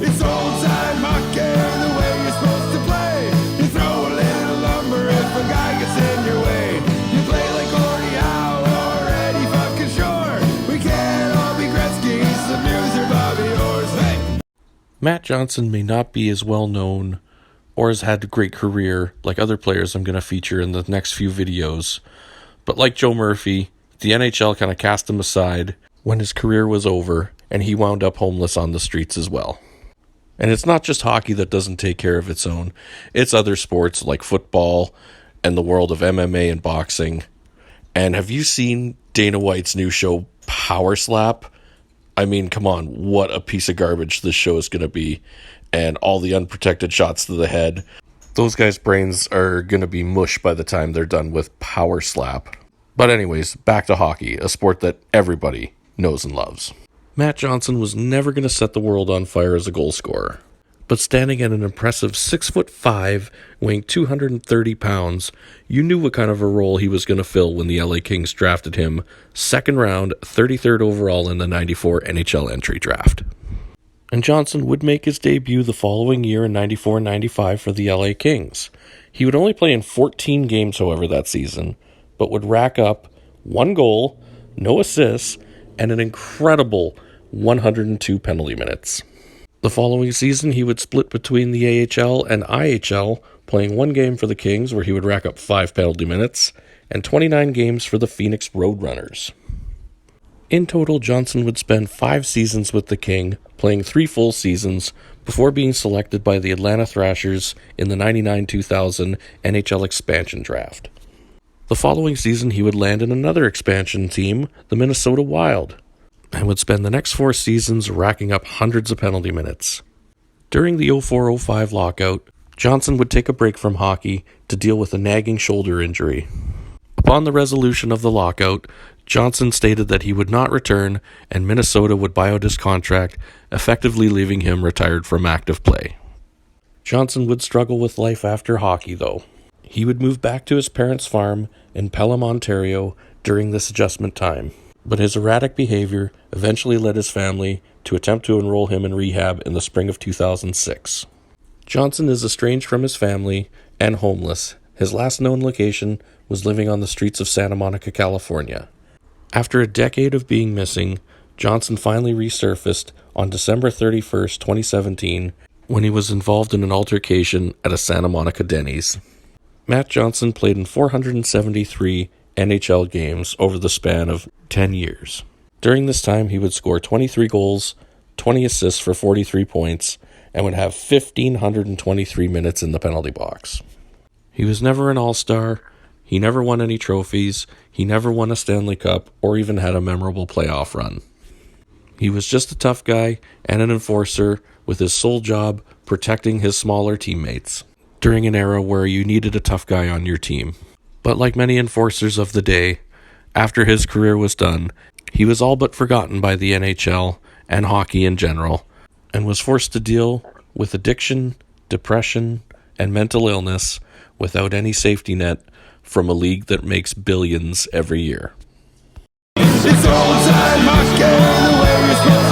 It's old time hockey, the way you're supposed to play. You throw a little lumber if a guy gets in your way. You play like Gordie Howe or Eddie fucking Shore. We can't all be Gretzky, Lemieux or Bobby Orr. Hey. Matt Johnson may not be as well known or has had a great career like other players I'm going to feature in the next few videos, but like Joe Murphy, the NHL kind of cast him aside when his career was over, and he wound up homeless on the streets as well. And it's not just hockey that doesn't take care of its own. It's other sports like football and the world of MMA and boxing. And have you seen Dana White's new show, Power Slap? I mean, come on, what a piece of garbage this show is going to be. And all the unprotected shots to the head. Those guys' brains are going to be mush by the time they're done with Power Slap. But anyways, back to hockey, a sport that everybody knows and loves. Matt Johnson was never going to set the world on fire as a goal scorer. But standing at an impressive 6'5", weighing 230 pounds, you knew what kind of a role he was going to fill when the LA Kings drafted him second round, 33rd overall in the 94 NHL entry draft. And Johnson would make his debut the following year in 94-95 for the LA Kings. He would only play in 14 games, however, that season, but would rack up 1 goal, no assists, and an incredible 102 penalty minutes. The following season, he would split between the AHL and IHL, playing 1 game for the Kings, where he would rack up 5 penalty minutes, and 29 games for the Phoenix Roadrunners. In total, Johnson would spend 5 seasons with the King, playing 3 full seasons, before being selected by the Atlanta Thrashers in the 99-2000 NHL expansion draft. The following season, he would land in another expansion team, the Minnesota Wild, and would spend the next 4 seasons racking up hundreds of penalty minutes. During the 04-05 lockout, Johnson would take a break from hockey to deal with a nagging shoulder injury. Upon the resolution of the lockout, Johnson stated that he would not return and Minnesota would buy out his contract, effectively leaving him retired from active play. Johnson would struggle with life after hockey, though. He would move back to his parents' farm in Pelham, Ontario during this adjustment time, but his erratic behavior eventually led his family to attempt to enroll him in rehab in the spring of 2006. Johnson is estranged from his family and homeless. His last known location was living on the streets of Santa Monica, California. After a decade of being missing, Johnson finally resurfaced on December 31st, 2017, when he was involved in an altercation at a Santa Monica Denny's. Matt Johnson played in 473 NHL games over the span of 10 years. During this time, he would score 23 goals, 20 assists for 43 points, and would have 1,523 minutes in the penalty box. He was never an all-star. He never won any trophies, he never won a Stanley Cup, or even had a memorable playoff run. He was just a tough guy and an enforcer with his sole job protecting his smaller teammates during an era where you needed a tough guy on your team. But like many enforcers of the day, after his career was done, he was all but forgotten by the NHL and hockey in general, and was forced to deal with addiction, depression, and mental illness without any safety net from a league that makes billions every year. It's old time hockey, the way you're supposed